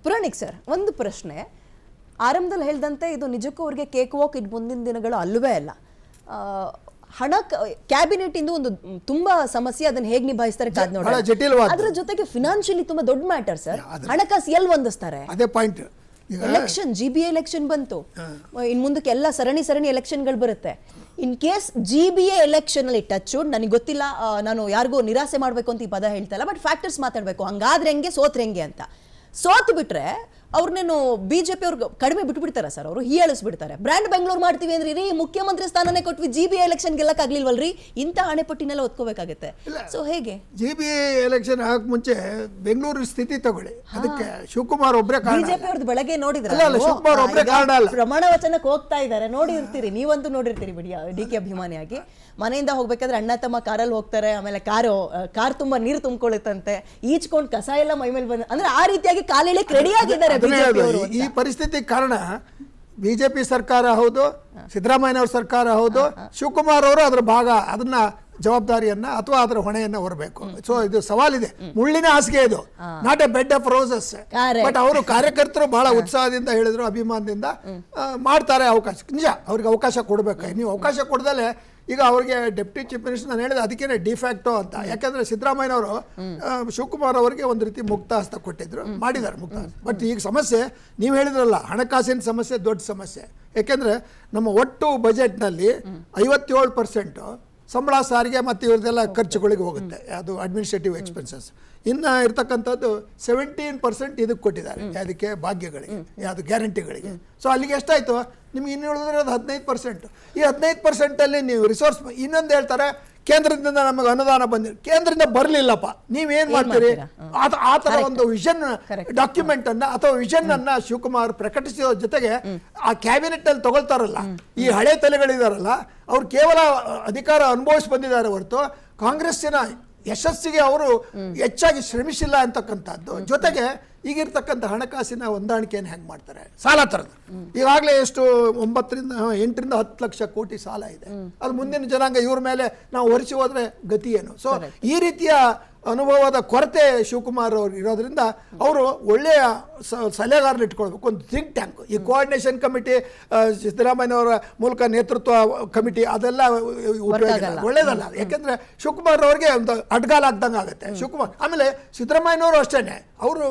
Puranik sir, ಒಂದು ಪ್ರಶ್ನೆ. ಆರಂಭದಲ್ಲಿ ಹೇಳ್ದಂತೆ ಇದು ನಿಜಕ್ಕೂ ಅವ್ರಿಗೆ ಕೇಕ್ ವಾಕ್ ಇದು ಮುಂದಿನ ದಿನಗಳು ಅಲ್ಲವೇ ಅಲ್ಲ. ಹಣ ಕ್ಯಾಬಿನೆಟ್ ಇಂದು ಒಂದು ತುಂಬಾ ಸಮಸ್ಯೆ, ಅದನ್ನ ಹೇಗೆ ನಿಭಾಯಿಸ್ತಾರೆ ಕಾದ್ ನೋಡಿ. ಅದರ ಜೊತೆಗೆ ಫಿನಾನ್ಷಿಯಲಿ ತುಂಬಾ ದೊಡ್ಡ ಮ್ಯಾಟರ್ ಸರ್. ಹಣಕಾಸು ಎಲ್ಲಿ ಹೊಂದಿಸ್ತಾರೆ? ಅದೇ ಪಾಯಿಂಟ್. ಎಲೆಕ್ಷನ್, GBA ಎಲೆಕ್ಷನ್ ಬಂತು, ಇನ್ ಮುಂದಕ್ಕೆ ಎಲ್ಲ ಸರಣಿ ಎಲೆಕ್ಷನ್ಗಳು ಬರುತ್ತೆ. ಇನ್ ಕೇಸ್ GBA ಎಲೆಕ್ಷನ್ ಅಲ್ಲಿ ಟಚ್, ನನಗೆ ಗೊತ್ತಿಲ್ಲ, ನಾನು ಯಾರಿಗೂ ನಿರಾಸೆ ಮಾಡ್ಬೇಕು ಅಂತ ಈ ಪದ ಹೇಳ್ತಾ ಇಲ್ಲ, ಬಟ್ ಫ್ಯಾಕ್ಟರ್ಸ್ ಮಾತಾಡ್ಬೇಕು. ಹಂಗಾದ್ರೆ ಹೆಂಗೆ, ಸೋತ್ರೆ ಹೆಂಗೆ ಅಂತ. ಸೋತ್ ಬಿಟ್ರೆ ಅವ್ರನ್ನೇನು ಬಿಜೆಪಿ ಅವ್ರಿಗೆ ಕಡಿಮೆ ಬಿಟ್ಬಿಡ್ತಾರ ಸರ್, ಅವರು ಹೀಯಾಳಿಸ್ಬಿಡ್ತಾರೆ. ಬ್ರ್ಯಾಂಡ್ ಬೆಂಗಳೂರು ಮಾಡ್ತೀವಿ ಅಂದ್ರೆ ರೀ ಮುಖ್ಯಮಂತ್ರಿ ಸ್ಥಾನನೇ ಕೊಟ್ವಿ, GBA ಎಲೆಕ್ಷನ್ ಗೆಲ್ಲಕ್ಕಾಗ್ಲಿಲ್ವಲ್ರಿ, ಇಂಥ ಹಣೆಪಟ್ಟಿನೆಲ್ಲ ಒತ್ಕೋಬೇಕಾಗತ್ತೆ. ಸೊ ಹೇಗೆ GBA ಎಲೆಕ್ಷನ್ ಆಗಕ್ ಮುಂಚೆ ಬೆಂಗಳೂರು ಸ್ಥಿತಿ ತಗೊಳ್ಳಿ, ಅದಕ್ಕೆ ಶಿವಕುಮಾರ್ ಒಬ್ಬರೇ ಕಾರಣ. ಬಿಜೆಪಿ ಅವ್ರದ್ದು ಬೆಳಗ್ಗೆ ನೋಡಿದ್ರೆ ಶಿವಕುಮಾರ್ ಒಬ್ಬರೇ ಕಾರಣ ಅಲ್ಲ, ಪ್ರಮಾಣ ವಚನಕ್ಕೆ ಹೋಗ್ತಾ ಇದ್ದಾರೆ, ನೋಡಿರ್ತೀರಿ, ನೀವಂತೂ ನೋಡಿರ್ತೀರಿ ಬಿಡಿ. DK ಅಭಿಮಾನಿಯಾಗಿ ಮನೆಯಿಂದ ಹೋಗ್ಬೇಕಾದ್ರೆ ಅಣ್ಣ ತಮ್ಮ ಕಾರಲ್ಲಿ ಹೋಗ್ತಾರೆ, ಆಮೇಲೆ ಕಾರ್ ತುಂಬಾ ನೀರು ತುಂಬಿಕೊಳ್ಳುತ್ತಂತೆ, ಈಚ್ಕೊಂಡು ಕಸ ಎಲ್ಲ ಮೈ ಮೇಲೆ ಬಂದ, ಅಂದ್ರೆ ಆ ರೀತಿಯಾಗಿ ಕಾಲಿಳಿಕ್ ರೆಡಿ ಆಗಿದ್ದಾರೆ. ಈ ಪರಿಸ್ಥಿತಿ ಕಾರಣ ಬಿಜೆಪಿ ಸರ್ಕಾರ ಹೌದು, ಸಿದ್ದರಾಮಯ್ಯ ಅವ್ರ ಸರ್ಕಾರ ಹೌದು, ಶಿವಕುಮಾರ್ ಅವರು ಅದರ ಭಾಗ, ಅದನ್ನ ಜವಾಬ್ದಾರಿಯನ್ನ ಅಥವಾ ಅದರ ಹೊಣೆಯನ್ನ ಹೊರಬೇಕು. ಸೊ ಇದು ಸವಾಲಿದೆ, ಮುಳ್ಳಿನ ಹಾಸಿಗೆ ಇದು, not A bed of roses. But ಅವರು ಕಾರ್ಯಕರ್ತರು ಬಹಳ ಉತ್ಸಾಹದಿಂದ ಹೇಳಿದ್ರು, ಅಭಿಮಾನದಿಂದ ಮಾಡ್ತಾರೆ. ಅವಕಾಶ ನಿಜ, ಅವ್ರಿಗೆ ಅವಕಾಶ ಕೊಡ್ಬೇಕು. ನೀವು ಅವಕಾಶ ಕೊಡ್ದಲೆ ಈಗ ಅವ್ರಿಗೆ ಡೆಪ್ಟಿ ಚೀಫ್ ಮಿನಿಸ್ಟರ್ ನಾನು ಹೇಳಿದೆ, ಅದಕ್ಕೇನೆ ಡಿಫ್ಯಾಕ್ಟೋ ಅಂತ. ಯಾಕಂದ್ರೆ ಸಿದ್ದರಾಮಯ್ಯ ಅವರು ಶಿವಕುಮಾರ್ ಅವರಿಗೆ ಒಂದು ರೀತಿ ಮುಕ್ತ ಹಸ್ತ ಕೊಟ್ಟಿದ್ರು, ಮಾಡಿದ್ದಾರೆ ಮುಕ್ತ ಹಸ್ತ. ಬಟ್ ಈಗ ಸಮಸ್ಯೆ ನೀವು ಹೇಳಿದ್ರಲ್ಲ, ಹಣಕಾಸಿನ ಸಮಸ್ಯೆ ದೊಡ್ಡ ಸಮಸ್ಯೆ. ಯಾಕೆಂದ್ರೆ ನಮ್ಮ ಒಟ್ಟು ಬಜೆಟ್ನಲ್ಲಿ 57% ಸಂಬಳ, ಸಾರಿಗೆ ಮತ್ತು ಇವ್ರದ್ದೆಲ್ಲ ಖರ್ಚುಗಳಿಗೆ ಹೋಗುತ್ತೆ, ಅದು ಅಡ್ಮಿನಿಸ್ಟ್ರೇಟಿವ್ ಎಕ್ಸ್ಪೆನ್ಸಸ್. ಇನ್ನು ಇರ್ತಕ್ಕಂಥದ್ದು 17% ಇದಕ್ಕೆ ಕೊಟ್ಟಿದ್ದಾರೆ, ಅದಕ್ಕೆ ಭಾಗ್ಯಗಳಿಗೆ, ಯಾವುದು ಗ್ಯಾರಂಟಿಗಳಿಗೆ. ಸೊ ಅಲ್ಲಿಗೆ ಎಷ್ಟಾಯಿತು ನಿಮ್ಗೆ? ಇನ್ನು ಉಳಿದಿರೋದು 15%. ಈ 15%ಅಲ್ಲಿ ನೀವು ರಿಸೋರ್ಸ್, ಇನ್ನೊಂದು ಹೇಳ್ತಾರೆ ಕೇಂದ್ರದಿಂದ ನಮಗೆ ಅನುದಾನ ಬಂದಿದೆ, ಕೇಂದ್ರದಿಂದ ಬರಲಿಲ್ಲಪ್ಪ, ನೀವೇನು ಮಾಡ್ತೀರಿ? ಆ ಥರ ಒಂದು ವಿಷನ್ ಡಾಕ್ಯುಮೆಂಟ್ ಅನ್ನ ಅಥವಾ ವಿಷನ್ ಅನ್ನ ಶಿವಕುಮಾರ್ ಪ್ರಕಟಿಸೋ ಜೊತೆಗೆ ಆ ಕ್ಯಾಬಿನೆಟ್ ಅಲ್ಲಿ ತಗೊಳ್ತಾರಲ್ಲ, ಈ ಹಳೆ ತಲೆಗಳಿದಾರಲ್ಲ, ಅವ್ರು ಕೇವಲ ಅಧಿಕಾರ ಅನುಭವಿಸಿ ಬಂದಿದ್ದಾರೆ ಹೊರತು ಕಾಂಗ್ರೆಸ್ಸಿನ ಯಶಸ್ಸಿಗೆ ಅವರು ಹೆಚ್ಚಾಗಿ ಶ್ರಮಿಸಿಲ್ಲ ಅಂತಕ್ಕಂಥದ್ದು. ಜೊತೆಗೆ ಈಗಿರ್ತಕ್ಕಂಥ ಹಣಕಾಸಿನ ಹೊಂದಾಣಿಕೆಯನ್ನು ಹೆಂಗೆ ಮಾಡ್ತಾರೆ? ಸಾಲ ತರದು ಈಗಾಗಲೇ ಎಷ್ಟು 8ರಿಂದ 10 ಲಕ್ಷ ಕೋಟಿ ಸಾಲ ಇದೆ. ಅದು ಮುಂದಿನ ಜನಾಂಗ ಇವ್ರ ಮೇಲೆ ನಾವು ಹೊರಿಸಿ ಹೋದ್ರೆ ಗತಿ ಏನು? ಸೊ ಈ ರೀತಿಯ ಅನುಭವದ ಕೊರತೆ ಶಿವಕುಮಾರ್ ಅವರು ಇರೋದ್ರಿಂದ ಅವರು ಒಳ್ಳೆಯ ಸಲಹೆಗಾರನ ಇಟ್ಕೊಳ್ಬೇಕು, ಒಂದು ಥಿಂಕ್ ಟ್ಯಾಂಕ್. ಈ ಕೋಆರ್ಡಿನೇಷನ್ ಕಮಿಟಿ, ಸಿದ್ದರಾಮಯ್ಯನವರ ಮೂಲಕ ನೇತೃತ್ವ ಕಮಿಟಿ, ಅದೆಲ್ಲ ಒಳ್ಳೇದಲ್ಲ. ಯಾಕೆಂದ್ರೆ ಶಿವಕುಮಾರ್ ಅವ್ರಿಗೆ ಒಂದು ಅಡ್ಗಾಲ ಆಗ್ದಂಗೆ ಆಗುತ್ತೆ ಶಿವಕುಮಾರ್. ಆಮೇಲೆ ಸಿದ್ದರಾಮಯ್ಯನವರು ಅಷ್ಟೇನೆ, ಅವರು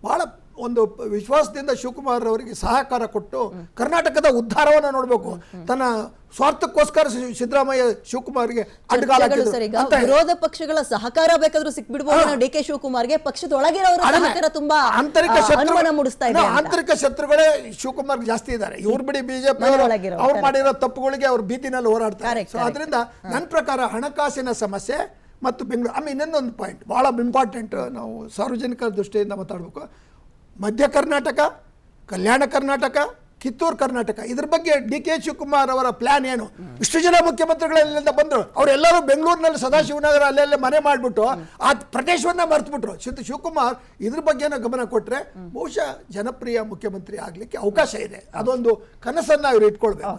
ಬಹಳ ಒಂದು ವಿಶ್ವಾಸದಿಂದ ಶಿವಕುಮಾರ್ ಅವರಿಗೆ ಸಹಕಾರ ಕೊಟ್ಟು ಕರ್ನಾಟಕದ ಉದ್ಧಾರವನ್ನು ನೋಡಬೇಕು. ತನ್ನ ಸ್ವಾರ್ಥಕ್ಕೋಸ್ಕರ ಸಿದ್ದರಾಮಯ್ಯ ಶಿವಕುಮಾರ್ಗೆ ಅಡ್ಗಾಲ. ವಿರೋಧ ಪಕ್ಷಗಳ ಸಹಕಾರ ಬೇಕಾದ್ರೂ ಸಿಕ್ಬಿಡ್ಬೋದು DK ಶಿವಕುಮಾರ್ಗೆ, ಪಕ್ಷದೊಳಗಿರೋರು ತುಂಬಾ ಅನುಮಾನ ಮೂಡಿಸ್ತಾ ಇದೆ. ಆಂತರಿಕ ಶತ್ರುಗಳೇ ಶಿವಕುಮಾರ್ಗೆ ಜಾಸ್ತಿ ಇದ್ದಾರೆ. ಇವ್ರು ಬಿಡಿ ಬಿಜೆಪಿ ಅವ್ರು ಮಾಡಿರೋ ತಪ್ಪುಗಳಿಗೆ ಅವ್ರು ಭೀತಿನಲ್ಲಿ ಹೋರಾಡ್ತಾರೆ. ಸೊ ಅದರಿಂದ ನನ್ನ ಪ್ರಕಾರ ಹಣಕಾಸಿನ ಸಮಸ್ಯೆ ಮತ್ತು ಬೆಂಗಳೂರು. ಆಮೇಲೆ ಇನ್ನೊಂದು ಪಾಯಿಂಟ್ ಭಾಳ ಇಂಪಾರ್ಟೆಂಟ್, ನಾವು ಸಾರ್ವಜನಿಕರ ದೃಷ್ಟಿಯಿಂದ ಮಾತಾಡಬೇಕು. ಮಧ್ಯ ಕರ್ನಾಟಕ, ಕಲ್ಯಾಣ ಕರ್ನಾಟಕ, ಕಿತ್ತೂರು ಕರ್ನಾಟಕ, ಇದ್ರ ಬಗ್ಗೆ DK ಶಿವಕುಮಾರ್ ಅವರ ಪ್ಲಾನ್ ಏನು? ಇಷ್ಟು ಜನ ಮುಖ್ಯಮಂತ್ರಿಗಳೆಲ್ಲಿಂದ ಬಂದರು, ಅವರೆಲ್ಲರೂ ಬೆಂಗಳೂರಿನಲ್ಲಿ ಸದಾಶಿವನಗರ ಅಲ್ಲೆಲ್ಲ ಮನೆ ಮಾಡಿಬಿಟ್ಟು ಆ ಪ್ರದೇಶವನ್ನ ಮರೆತುಬಿಟ್ರು. ಶಿವಕುಮಾರ್ ಇದ್ರ ಬಗ್ಗೆನೂ ಗಮನ ಕೊಟ್ಟರೆ ಬಹುಶಃ ಜನಪ್ರಿಯ ಮುಖ್ಯಮಂತ್ರಿ ಆಗಲಿಕ್ಕೆ ಅವಕಾಶ ಇದೆ. ಅದೊಂದು ಕನಸನ್ನು ಇವರು ಇಟ್ಕೊಳ್ಬೇಕು.